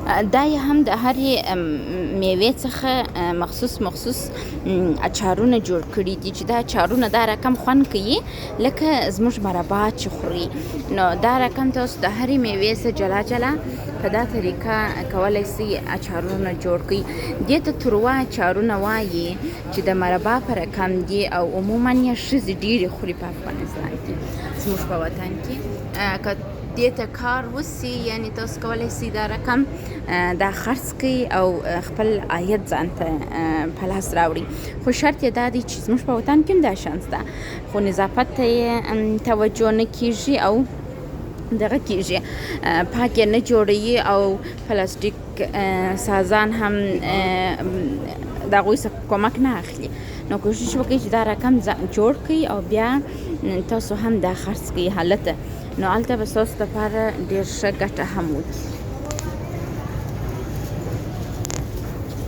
دا یې هم د هرې میوې څخه مخصوص اچارونه جوړ کړي دي چې دا اچارونه دا رقم خوند کوي لکه زموږ مربا چې خوري. نو دا رقم تاسو د هرې میوې څخه جلا جلا په دا طریقه کولی سي اچارونه جوړ کړي. دې ته تروه اچارونه وایي چې د مربا په رقم دي او عموما یې ښځې ډېرې خوري په افغانستان کې، زموږ په وطن کې. که دې ته کار وسي یعنې تاسو کولی سي دا رقم دا خرڅ کړئ او خپل عاید ځان ته په لاس راوړي. خو شرط یې دا دی چې زموږ په وطن کې هم دا شانس ده، خو نظافت ته یې توجه نه کېږي او دغه کېږي، پاک یې نه جوړوي او پلاستیک سازان هم د هغوی څخه کمک نه اخلي. نو کوشش وکړئ چې دا رقم جوړ کړئ او بیا تاسو هم دا خرڅ کړئ هلته، نو هلته به ستاسو لپاره ډېر ښه ګټه هم وکړي.